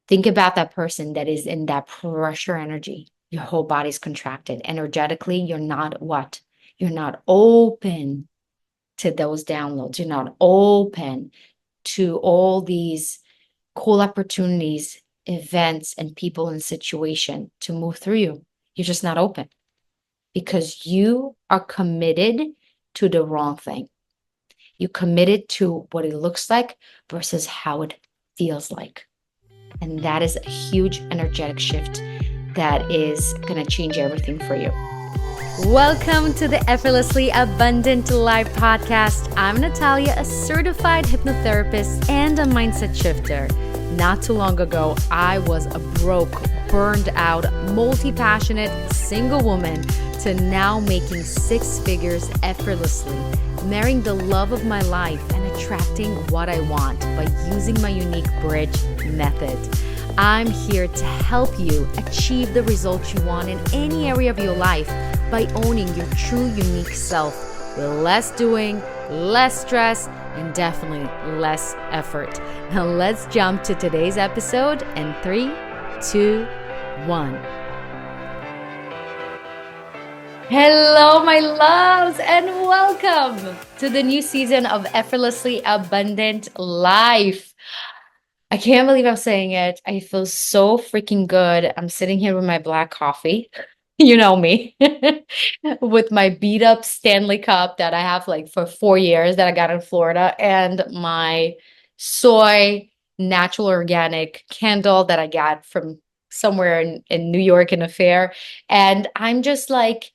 Think about that person that is in that pressure energy. Your whole body's contracted. Energetically, you're not what? You're not open to those downloads. You're not open to all these cool opportunities, events, and people and situation to move through you. You're just not open because you are committed to the wrong thing. You committed to what it looks like versus how it feels like. And that is a huge energetic shift that is going to change everything for you. Welcome to the Effortlessly Abundant Life podcast. I'm Natalia, a certified hypnotherapist and a mindset shifter. Not too long ago, I was a broke, burned out, multi-passionate single woman to now making six figures effortlessly, marrying the love of my life and attracting what I want by using my unique bridge method. I'm here to help you achieve the results you want in any area of your life by owning your true unique self with less doing, less stress, and definitely less effort. Now let's jump to today's episode in 3, 2, 1. Hello, my loves, and welcome to the new season of Effortlessly Abundant Life. I can't believe I'm saying it. I feel so freaking good. I'm sitting here with my black coffee. You know me, with my beat up Stanley cup that I have like for 4 years that I got in Florida, and my soy natural organic candle that I got from somewhere in New York in a fair. And I'm just like,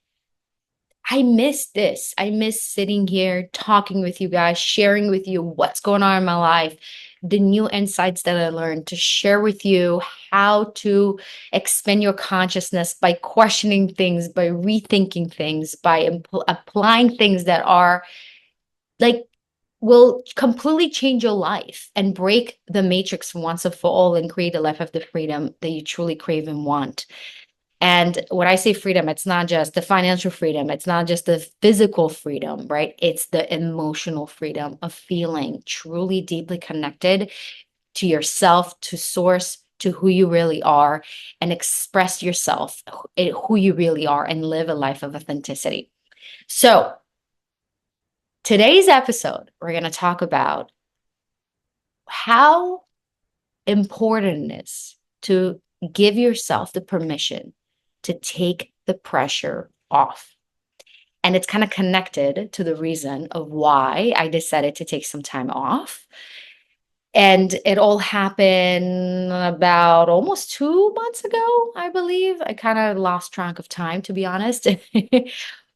I miss this. I miss sitting here talking with you guys, sharing with you what's going on in my life, the new insights that I learned, to share with you how to expand your consciousness by questioning things, by rethinking things, by applying things that are like will completely change your life and break the matrix once and for all and create a life of the freedom that you truly crave and want. And when I say freedom, it's not just the financial freedom, it's not just the physical freedom, right? It's the emotional freedom of feeling truly deeply connected to yourself, to source, to who you really are, and express yourself, who you really are, and live a life of authenticity. So, today's episode, we're going to talk about how important it is to give yourself the permission to take the pressure off. And it's kind of connected to the reason of why I decided to take some time off. And it all happened about almost 2 months ago, I believe. I kind of lost track of time, to be honest.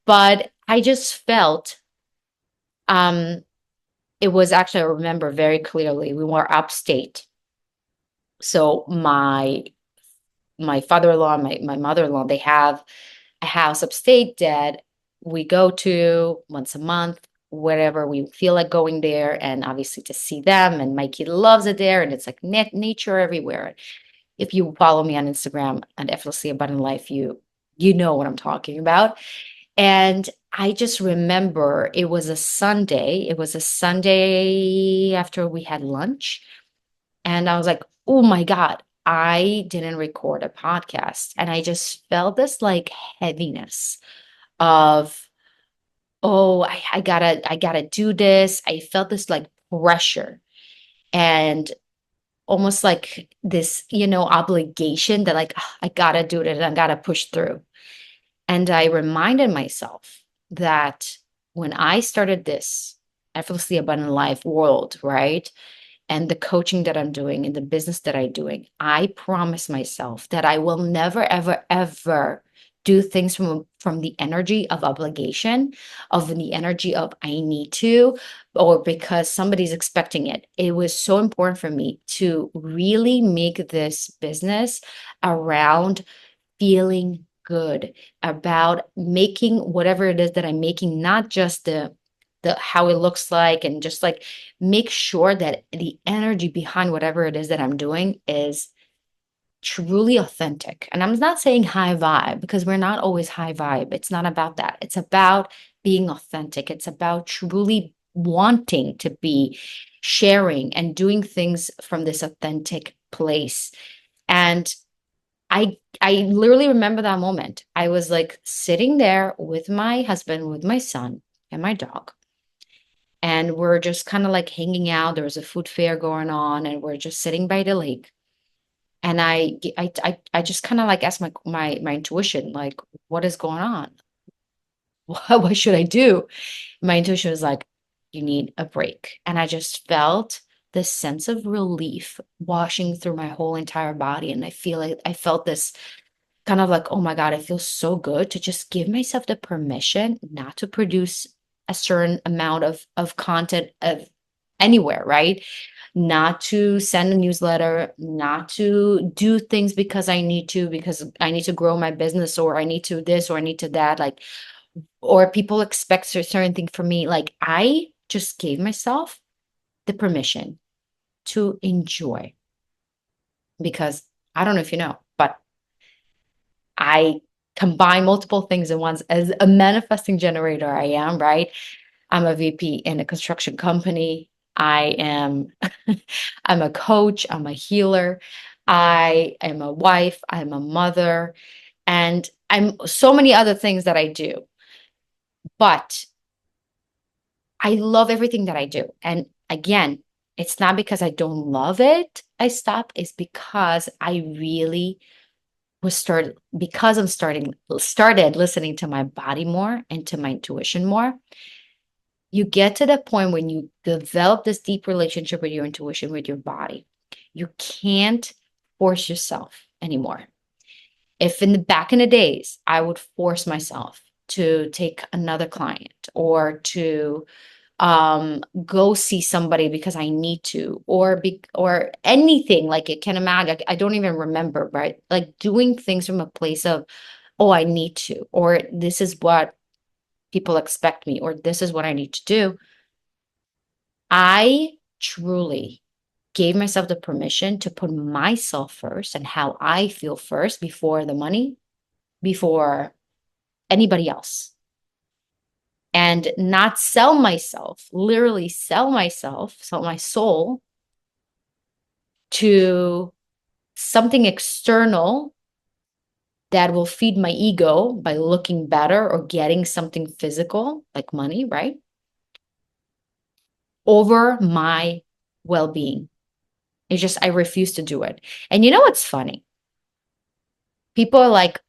But I just felt um, it was actually, I remember very clearly, we were upstate. So my father-in-law and my mother-in-law, they have a house upstate that we go to once a month, wherever we feel like going there, and obviously to see them. And my kid loves it there, and it's like nature everywhere. If you follow me on Instagram and Effortlessly Abundant Life, you know what I'm talking about. And I just remember it was a Sunday. It was a Sunday after we had lunch. And I was like, oh my God, I didn't record a podcast. And I just felt this like heaviness of, oh, I gotta do this. I felt this like pressure and almost like this, obligation that like, "Ah, I gotta do it and I gotta push through." And I reminded myself that when I started this effortlessly abundant life world, right? And the coaching that I'm doing and the business that I'm doing, I promise myself that I will never, ever, ever do things from the energy of obligation, of the energy of I need to, or because somebody's expecting it. It was so important for me to really make this business around feeling good, about making whatever it is that I'm making, not just the how it looks like, and just like make sure that the energy behind whatever it is that I'm doing is truly authentic. And I'm not saying high vibe, because we're not always high vibe. It's not about that. It's about being authentic. It's about truly wanting to be sharing and doing things from this authentic place. And I literally remember that moment. I was like sitting there with my husband, with my son and my dog. And we're just kind of like hanging out. There was a food fair going on, and we're just sitting by the lake. And I just kind of like asked my intuition, like, what is going on? What should I do? My intuition was like, you need a break. And I just felt this sense of relief washing through my whole entire body. And I feel like I felt this kind of like, oh my God, it feels so good to just give myself the permission not to produce a certain amount of content of anywhere, right? Not to send a newsletter, not to do things because because I need to grow my business, or I need to this, or I need to that, like, or people expect a certain thing from me. Like, I just gave myself the permission to enjoy, because I don't know if you know, but I combine multiple things in once. As a manifesting generator, I am, right? I'm a VP in a construction company. I am I'm a coach, I'm a healer, I am a wife, I'm a mother, and I'm so many other things that I do. But I love everything that I do. And again, it's not because I don't love it, I stop. It's because I really because I'm started listening to my body more and to my intuition more. You get to the point when you develop this deep relationship with your intuition, with your body. You can't force yourself anymore. If in the back in the days, I would force myself to take another client, or to go see somebody because I need to, or anything, like, it can imagine, I don't even remember, right? Like, doing things from a place of, oh, I need to, or this is what people expect me, or this is what I need to do. I truly gave myself the permission to put myself first and how I feel first before the money, before anybody else, and not sell myself, literally sell myself, sell my soul to something external that will feed my ego by looking better or getting something physical like money, right? Over my well being. It's just, I refuse to do it. And you know what's funny? People are like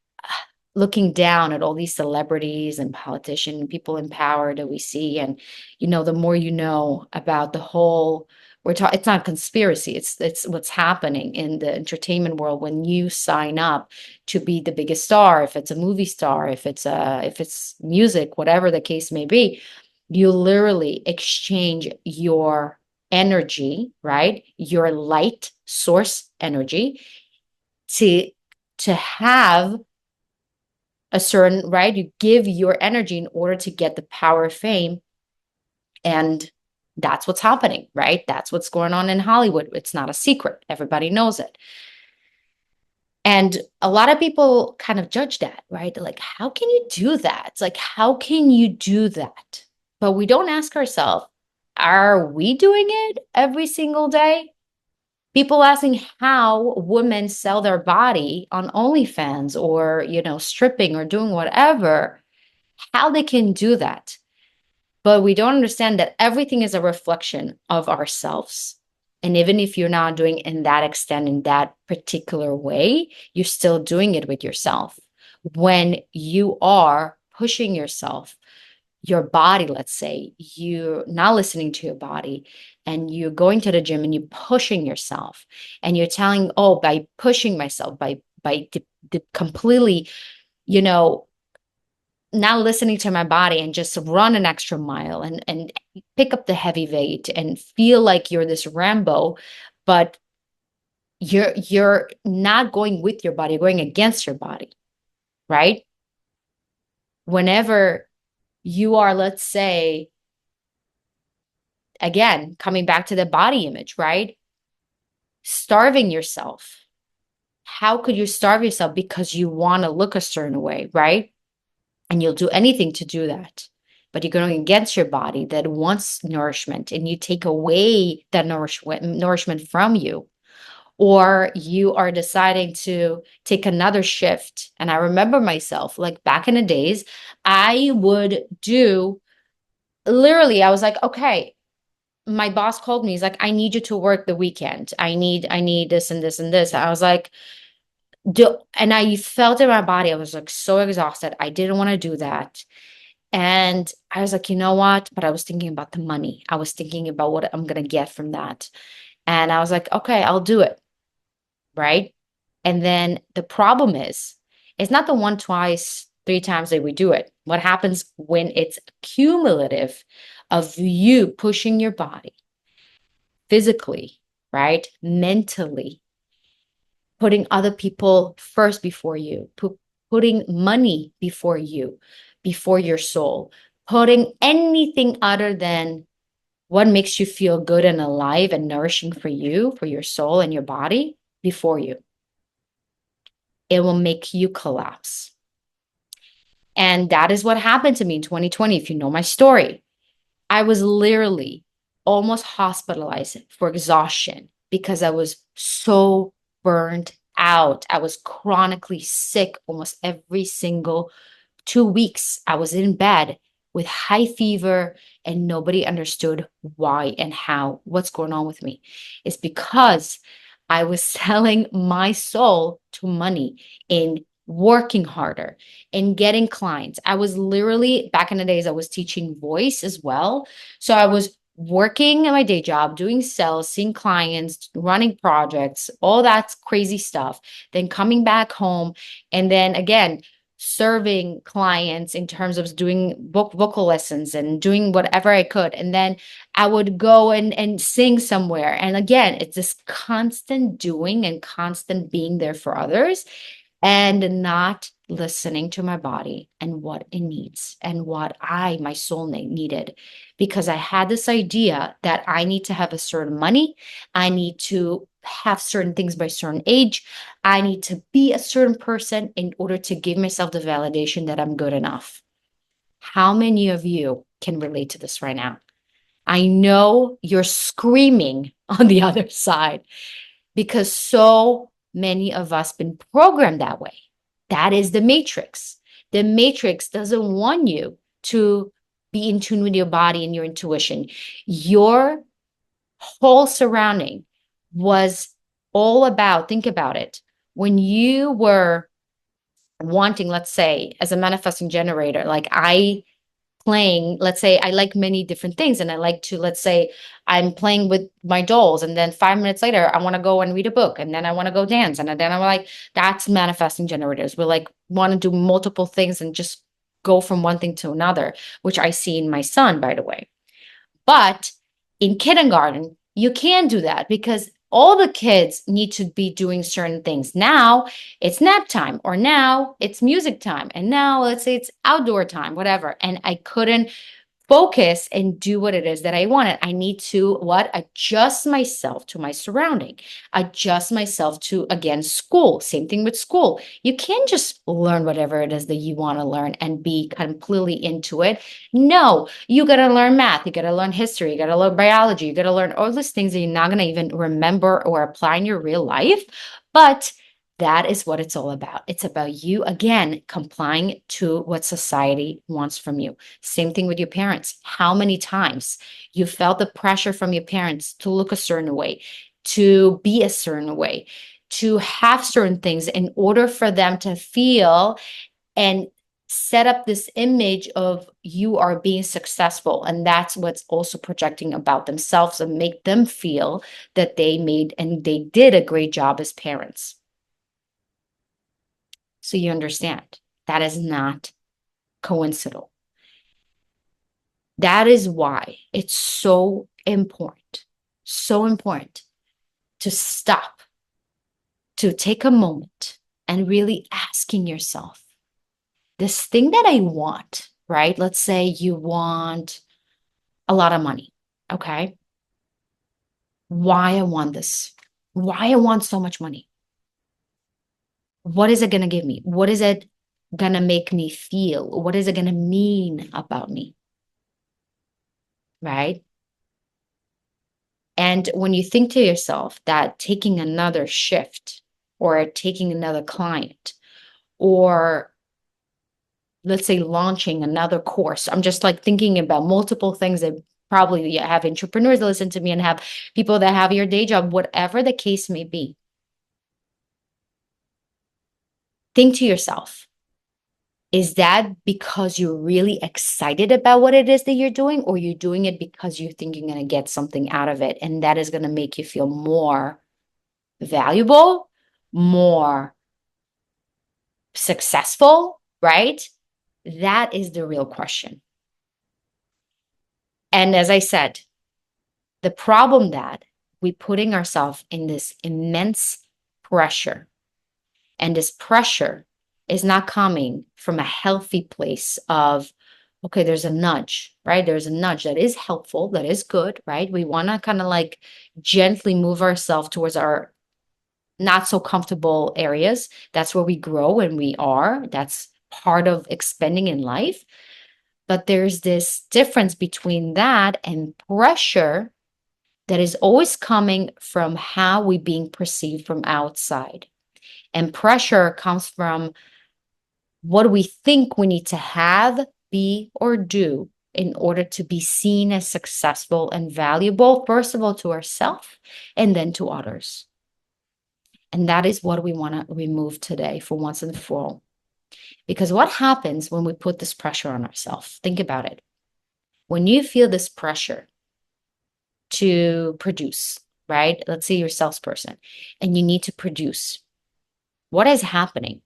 looking down at all these celebrities and politicians, people in power that we see. And, the more you know about the whole, it's not conspiracy. It's what's happening in the entertainment world when you sign up to be the biggest star, if it's a movie star, if it's music, whatever the case may be, you literally exchange your energy, right? Your light source energy to have a certain, right? You give your energy in order to get the power of fame. And that's what's happening, right? That's what's going on in Hollywood. It's not a secret. Everybody knows it. And a lot of people kind of judge that, right? They're like, how can you do that? It's like, how can you do that? But we don't ask ourselves, are we doing it every single day? People asking how women sell their body on OnlyFans, or, stripping, or doing whatever, how they can do that. But we don't understand that everything is a reflection of ourselves. And even if you're not doing in that extent, in that particular way, you're still doing it with yourself. When you are pushing yourself, your body, let's say, you're not listening to your body, and you're going to the gym and you're pushing yourself, and you're telling, oh, by pushing myself, by completely, you know, not listening to my body, and just run an extra mile, and pick up the heavy weight and feel like you're this Rambo, but you're not going with your body, you're going against your body, right? Whenever you are, let's say, again, coming back to the body image, right? Starving yourself. How could you starve yourself because you want to look a certain way, right? And you'll do anything to do that. But you're going against your body that wants nourishment, and you take away that nourishment from you. or you are deciding to take another shift. And I remember myself, like back in the days, I would do literally, I was like, okay, my boss called me. He's like, I need you to work the weekend. I need this and this and this. I was like, and I felt in my body, I was like so exhausted. I didn't want to do that. And I was like, you know what? But I was thinking about the money. I was thinking about what I'm going to get from that. And I was like, okay, I'll do it. Right. And then the problem is, it's not the one, twice, three times that we do it. What happens when it's cumulative of you pushing your body physically, right? Mentally, putting other people first before you, putting money before your soul, putting anything other than what makes you feel good and alive and nourishing for you, for your soul and your body before you. It will make you collapse. And that is what happened to me in 2020. If you know my story, I was literally almost hospitalized for exhaustion because I was so burned out. I was chronically sick almost every single 2 weeks. I was in bed with high fever and nobody understood why and how, what's going on with me. It's because I was selling my soul to money in working harder in getting clients. I was literally back in the days, I was teaching voice as well. So I was working at my day job, doing sales, seeing clients, running projects, all that crazy stuff, then coming back home. And then again, serving clients in terms of doing vocal lessons and doing whatever I could. And then I would go and sing somewhere. And again, it's this constant doing and constant being there for others and not listening to my body and what it needs and what my soul needed. Because I had this idea that I need to have a certain money, I need to have certain things by a certain age, I need to be a certain person in order to give myself the validation that I'm good enough. How many of you can relate to this right now? I know you're screaming on the other side because so many of us been programmed that way. That is the matrix. The matrix doesn't want you to be in tune with your body and your intuition. Your whole surrounding was all about, think about it. When you were wanting, let's say, as a manifesting generator, like I playing, let's say I like many different things and I like to, let's say I'm playing with my dolls and then 5 minutes later I want to go and read a book and then I want to go dance and then I'm like, that's manifesting generators. We're like want to do multiple things and just go from one thing to another, which I see in my son, by the way. But in kindergarten, you can't do that because all the kids need to be doing certain things. Now it's nap time, or now it's music time, and now let's say it's outdoor time, whatever. And I couldn't focus and do what it is that I wanted. I need to what? Adjust myself to my surrounding, adjust myself to again school. Same thing with school. You can't just learn whatever it is that you want to learn and be completely into it. No, you got to learn math, you got to learn history, you got to learn biology, you got to learn all these things that you're not going to even remember or apply in your real life. But that is what it's all about. It's about you, again, complying to what society wants from you. Same thing with your parents. How many times you felt the pressure from your parents to look a certain way, to be a certain way, to have certain things in order for them to feel and set up this image of you are being successful. And that's what's also projecting about themselves and make them feel that they made and they did a great job as parents. So you understand that is not coincidental. That is why it's so important to stop, to take a moment and really asking yourself, this thing that I want, right? Let's say you want a lot of money. Okay. Why I want this? Why I want so much money? What is it going to give me? What is it going to make me feel? What is it going to mean about me? Right? And when you think to yourself that taking another shift or taking another client or let's say launching another course, I'm just like thinking about multiple things that probably you have entrepreneurs that listen to me and have people that have your day job, whatever the case may be. Think to yourself, is that because you're really excited about what it is that you're doing, or you're doing it because you think you're going to get something out of it? And that is going to make you feel more valuable, more successful, right? That is the real question. And as I said, the problem that we putting ourselves in this immense pressure, and this pressure is not coming from a healthy place of, okay, there's a nudge, right? There's a nudge that is helpful, that is good, right? We want to kind of like gently move ourselves towards our not so comfortable areas. That's where we grow and we are. That's part of expanding in life. But there's this difference between that and pressure that is always coming from how we being perceived from outside. And pressure comes from what we think we need to have, be, or do in order to be seen as successful and valuable, first of all, to ourselves and then to others. And that is what we want to remove today for once and for all. Because what happens when we put this pressure on ourselves? Think about it. When you feel this pressure to produce, right? Let's say you're a salesperson and you need to produce. What is happening?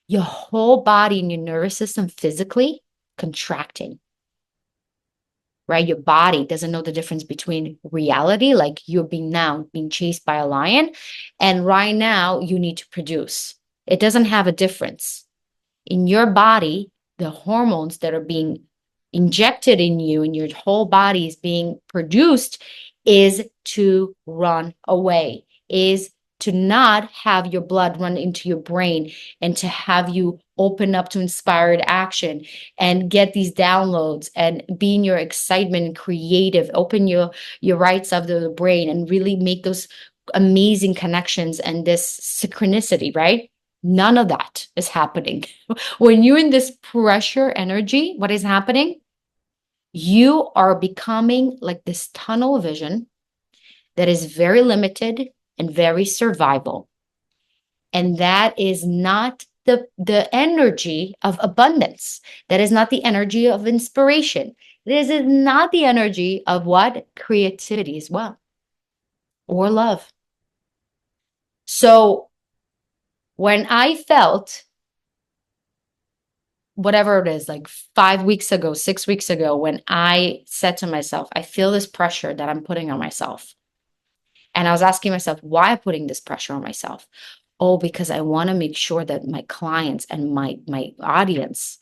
Your whole body and your nervous system physically contracting, right? Your body doesn't know the difference between reality, like you're being chased by a lion, and right now you need to produce. It doesn't have a difference. In your body, the hormones that are being injected in you and your whole body is being produced is to run away, is to not have your blood run into your brain and to have you open up to inspired action and get these downloads and be in your excitement and creative, open your right side of the brain and really make those amazing connections and this synchronicity, right? None of that is happening. When you're in this pressure energy, what is happening? You are becoming like this tunnel vision that is very limited and very survival. And that is not the energy of abundance. That is not the energy of inspiration. This is not the energy of what? Creativity as well, or love. So when I felt whatever it is, like 5 weeks ago, 6 weeks ago, when I said to myself, I feel this pressure that I'm putting on myself. And I was asking myself, why am I putting this pressure on myself? Oh, because I want to make sure that my clients and my audience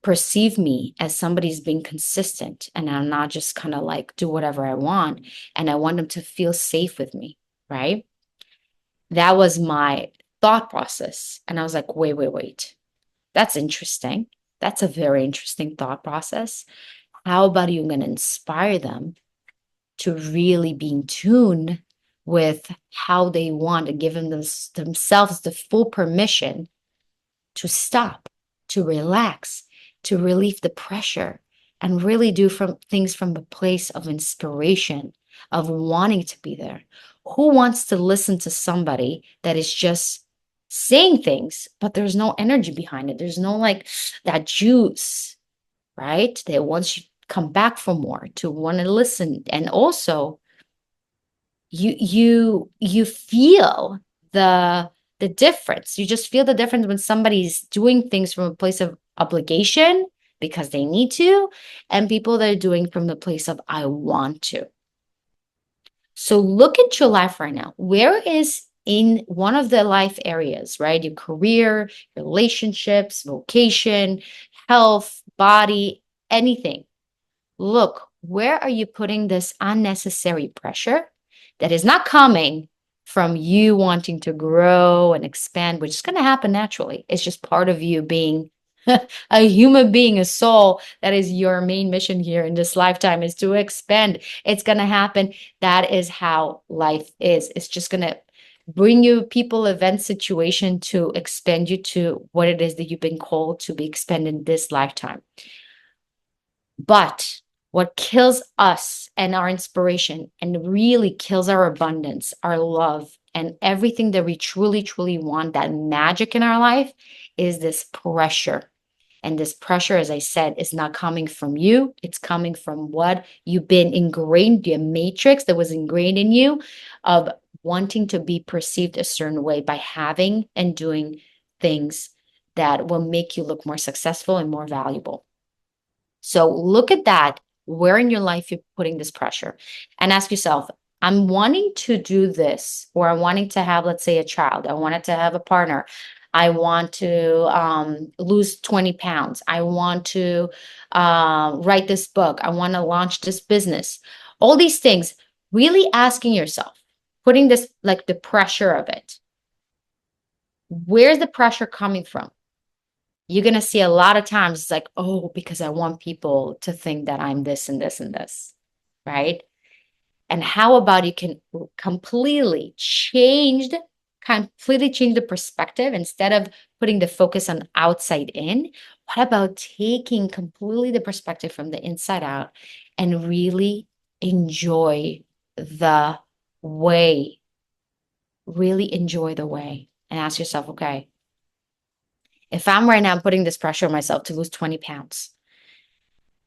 perceive me as somebody's being consistent and I'm not just kind of like do whatever I want. And I want them to feel safe with me, right? That was my thought process. And I was like, wait. That's interesting. That's a very interesting thought process. How about you going to inspire them to really be in tune with how they want to give them themselves the full permission to stop, to relax, to relieve the pressure, and really do things from a place of inspiration, of wanting to be there. Who wants to listen to somebody that is just saying things, but there's no energy behind it? There's no like that juice, right? That wants you to come back for more, to want to listen. And also you feel the difference. You just feel the difference when somebody's doing things from a place of obligation because they need to, and people that are doing from the place of I want to. So look at your life right now. Where is in one of the life areas, right? Your career, relationships, vocation, health, body, anything. Look, where are you putting this unnecessary pressure that is not coming from you wanting to grow and expand, which is going to happen naturally? It's just part of you being A human being, a soul, that is your main mission here in this lifetime, is to expand. It's going to happen. That is how life is. It's just going to bring you people, event, situation to expand you to what it is that you've been called to be expanded this lifetime. But what kills us and our inspiration and really kills our abundance, our love, and everything that we truly, truly want, that magic in our life, is this pressure. And this pressure, as I said, is not coming from you. It's coming from what you've been ingrained, your matrix that was ingrained in you of wanting to be perceived a certain way by having and doing things that will make you look more successful and more valuable. So look at that, where in your life you're putting this pressure, and ask yourself, I'm wanting to do this, or I'm wanting to have, let's say, a child. I wanted to have a partner. I want to lose 20 pounds. I want to write this book. I want to launch this business. All these things, really asking yourself, putting this, like the pressure of it, where's the pressure coming from? You're going to see a lot of times it's like, oh, because I want people to think that I'm this and this and this, right? And how about you can completely change the perspective instead of putting the focus on outside in? What about taking completely the perspective from the inside out and really enjoy the way, really enjoy the way, and ask yourself, okay, if I'm right now putting this pressure on myself to lose 20 pounds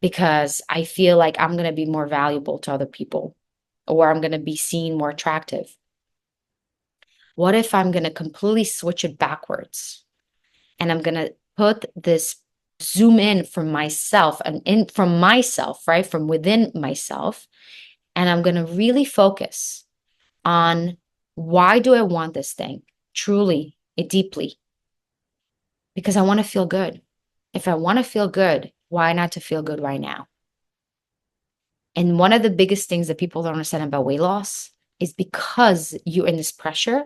because I feel like I'm going to be more valuable to other people or I'm going to be seen more attractive, what if I'm going to completely switch it backwards and I'm going to put this zoom in from myself and in from myself, right? From within myself. And I'm going to really focus on, why do I want this thing truly, deeply? Because I want to feel good. If I want to feel good, why not to feel good right now? And one of the biggest things that people don't understand about weight loss is because you're in this pressure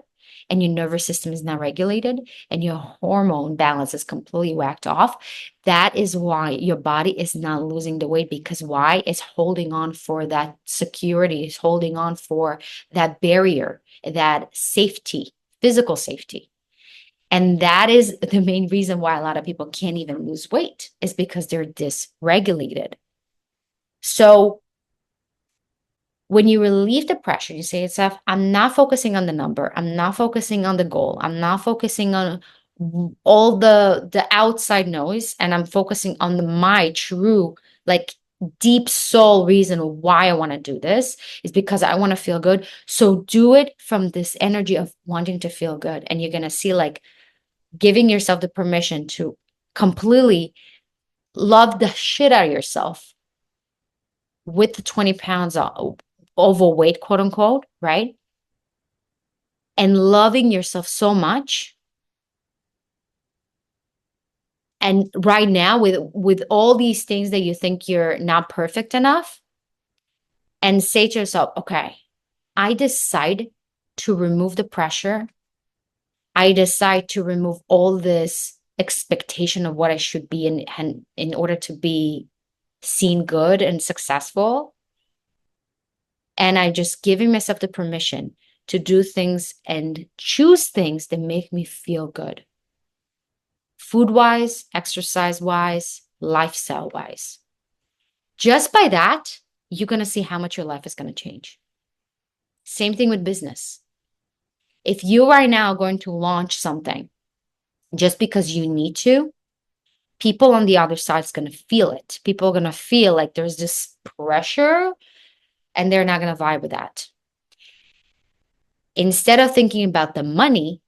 and your nervous system is not regulated and your hormone balance is completely whacked off. That is why your body is not losing the weight, because why? It's holding on for that security, it's holding on for that barrier, that safety, physical safety. And that is the main reason why a lot of people can't even lose weight, is because they're dysregulated. So when you relieve the pressure, you say to yourself, I'm not focusing on the number. I'm not focusing on the goal. I'm not focusing on all the outside noise. And I'm focusing on my true, like, deep soul reason why I want to do this is because I want to feel good. So do it from this energy of wanting to feel good. And you're going to see, like, giving yourself the permission to completely love the shit out of yourself with the 20 pounds overweight, quote unquote, right? And loving yourself so much. And right now, with all these things that you think you're not perfect enough, and say to yourself, okay, I decide to remove the pressure. I decide to remove all this expectation of what I should be in order to be seen good and successful. And I just giving myself the permission to do things and choose things that make me feel good. Food wise, exercise wise, lifestyle wise. Just by that, you're going to see how much your life is going to change. Same thing with business. If you are now going to launch something just because you need to, people on the other side is going to feel it. People are going to feel like there's this pressure and they're not going to vibe with that. Instead of thinking about the money,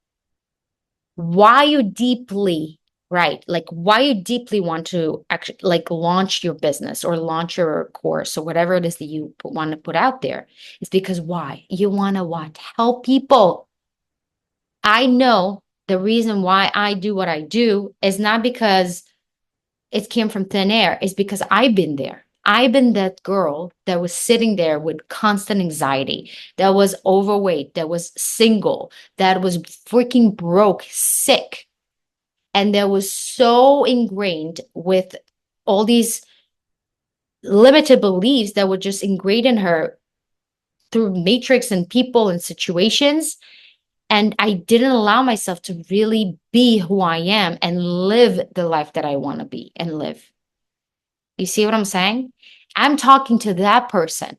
why you deeply, right, like why you deeply want to actually, like, launch your business or launch your course or whatever it is that you want to put out there, is because why you want to what? Help people. I know the reason why I do what I do is not because it came from thin air. It's because I've been there. I've been that girl that was sitting there with constant anxiety, that was overweight, that was single, that was freaking broke, sick. And that was so ingrained with all these limited beliefs that were just ingrained in her through matrix and people and situations. And I didn't allow myself to really be who I am and live the life that I want to be and live. You see what I'm saying? I'm talking to that person.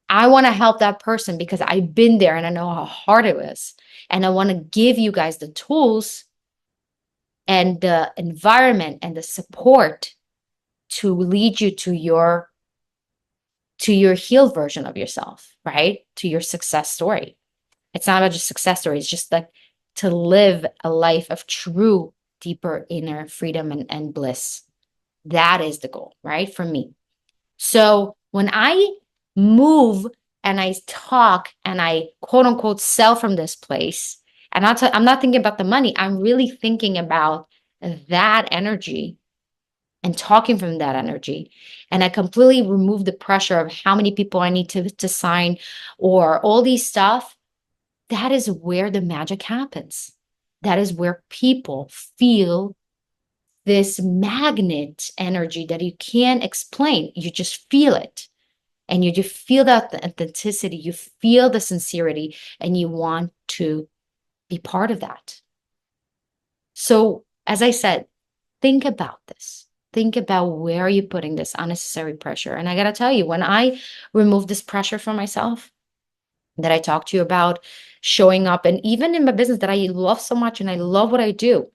I want to help that person because I've been there and I know how hard it is. And I want to give you guys the tools and the environment and the support to lead you to your healed version of yourself, right? To your success story. It's not about just success story. It's just like to live a life of true, deeper inner freedom and bliss. That is the goal, right? For me. So when I move and I talk and I quote unquote sell from this place, and I'm not thinking about the money. I'm really thinking about that energy and talking from that energy. And I completely remove the pressure of how many people I need to sign or all these stuff. That is where the magic happens. That is where people feel this magnet energy that you can't explain. You just feel it. And you just feel that the authenticity, you feel the sincerity, and you want to be part of that. So, as I said, think about this. Think about where are you putting this unnecessary pressure. And I got to tell you, when I remove this pressure from myself that I talked to you about, showing up, and even in my business that I love so much and I love what I do,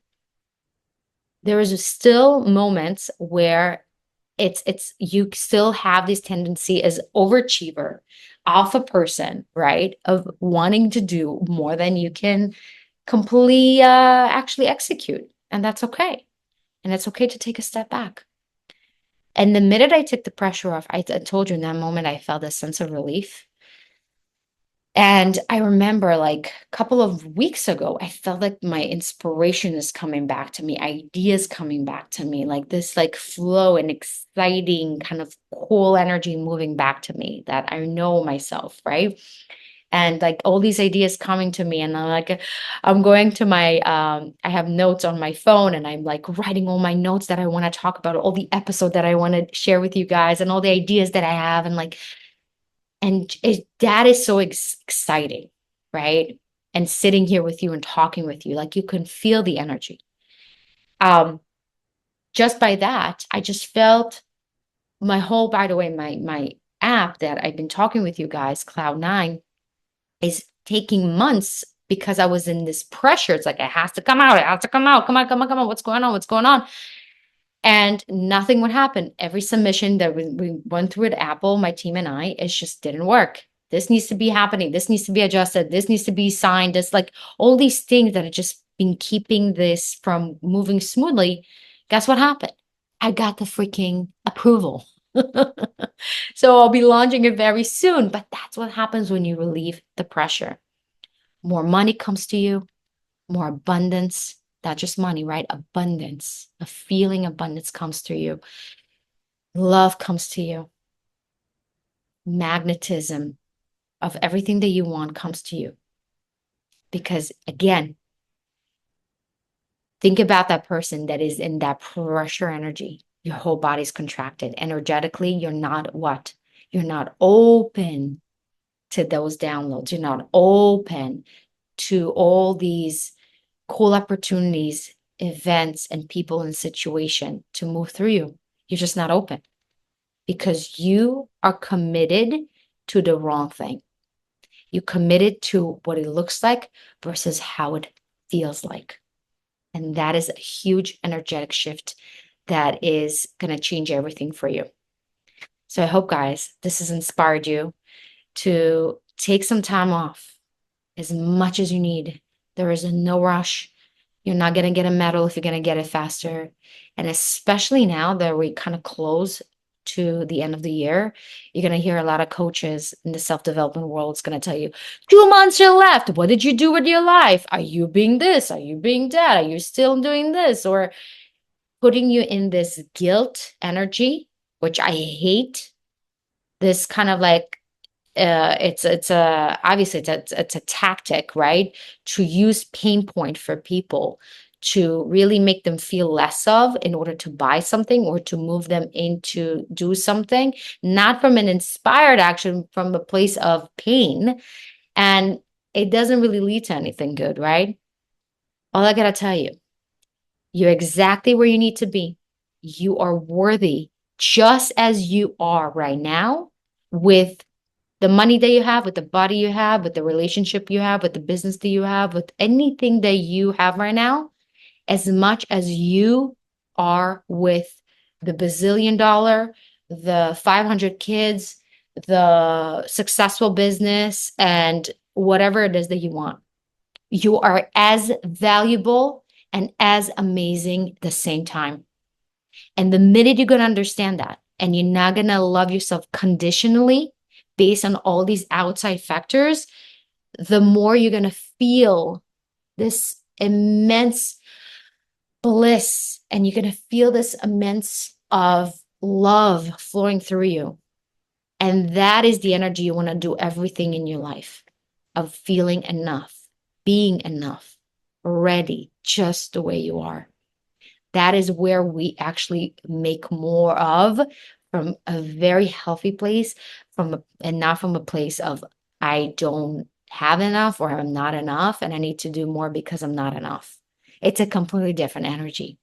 there is still moments where it's you still have this tendency as overachiever alpha person, right, of wanting to do more than you can completely actually execute, and that's okay. And it's okay to take a step back. And the minute I took the pressure off, I told you in that moment I felt a sense of relief. And I remember like a couple of weeks ago, I felt like my inspiration is coming back to me, ideas coming back to me, like this like flow and exciting kind of cool energy moving back to me that I know myself, right? And like all these ideas coming to me and I'm like I'm going to my I have notes on my phone and I'm like writing all my notes that I want to talk about, all the episode that I want to share with you guys and all the ideas that I have and like that is so exciting, right? And sitting here with you and talking with you, like you can feel the energy. Um, just by that, I just felt my whole, by the way, my app that I've been talking with you guys, Cloud9, is taking months because I was in this pressure. It's like it has to come out, it has to come out. Come on, come on, come on. What's going on? What's going on? And nothing would happen. Every submission that we went through at Apple, my team and I, it just didn't work. This needs to be happening. This needs to be adjusted. This needs to be signed. It's like all these things that have just been keeping this from moving smoothly. Guess what happened? I got the freaking approval. So I'll be launching it very soon. But that's what happens when you relieve the pressure. More money comes to you, more abundance, not just money, right? Abundance, a feeling abundance comes to you. Love comes to you. Magnetism of everything that you want comes to you. Because again, think about that person that is in that pressure energy. Your whole body's contracted. Energetically, you're not what? You're not open to those downloads. You're not open to all these cool opportunities, events, and people and situation to move through you. You're just not open because you are committed to the wrong thing. You committed to what it looks like versus how it feels like. And that is a huge energetic shift that is going to change everything for you. So I hope, guys, this has inspired you to take some time off as much as you need. There is no rush. You're not going to get a medal if you're going to get it faster. And especially now that we kind of close to the end of the year, you're going to hear a lot of coaches in the self-development world is going to tell you, 2 months are left. What did you do with your life? Are you being this? Are you being that? Are you still doing this? Or putting you in this guilt energy, which I hate. This kind of like it's a obviously it's a tactic, right, to use pain point for people to really make them feel less of in order to buy something or to move them into do something, not from an inspired action, from a place of pain. And it doesn't really lead to anything good, right? All I gotta tell you, you're exactly where you need to be. You are worthy just as you are right now, with the money that you have, with the body you have, with the relationship you have, with the business that you have, with anything that you have right now, as much as you are with the bazillion dollar, the 500 kids, the successful business, and whatever it is that you want. You are as valuable and as amazing at the same time. And the minute you're going to understand that, and you're not going to love yourself conditionally based on all these outside factors, the more you're going to feel this immense bliss, and you're going to feel this immense of love flowing through you. And that is the energy you want to do everything in your life, of feeling enough, being enough, ready just the way you are. That is where we actually make more of, from a very healthy place, and not from a place of I don't have enough or I'm not enough and I need to do more because I'm not enough. It's a completely different energy.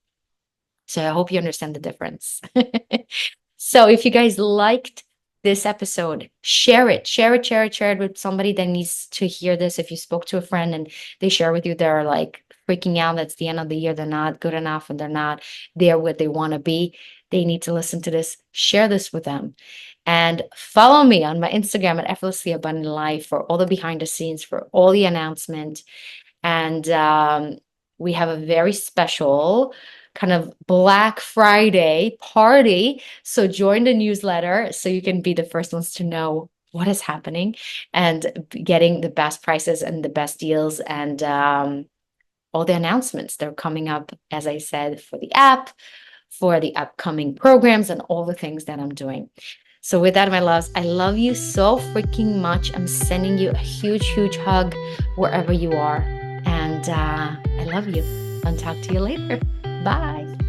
So I hope you understand the difference. So if you guys liked this episode, share it, share it with somebody that needs to hear this. If you spoke to a friend and they share with you, they're like freaking out, that's the end of the year, they're not good enough and they're not there where they want to be, they need to listen to this. Share this with them. And follow me on my Instagram at Effortlessly Abundant Life for all the behind the scenes, for all the announcements. And we have a very special kind of Black Friday party. So join the newsletter so you can be the first ones to know what is happening and getting the best prices and the best deals, and all the announcements. They're coming up, as I said, for the app, for the upcoming programs, and all the things that I'm doing. So with that, my loves, I love you so freaking much. I'm sending you a huge, huge hug wherever you are. And I love you. I'll talk to you later. Bye.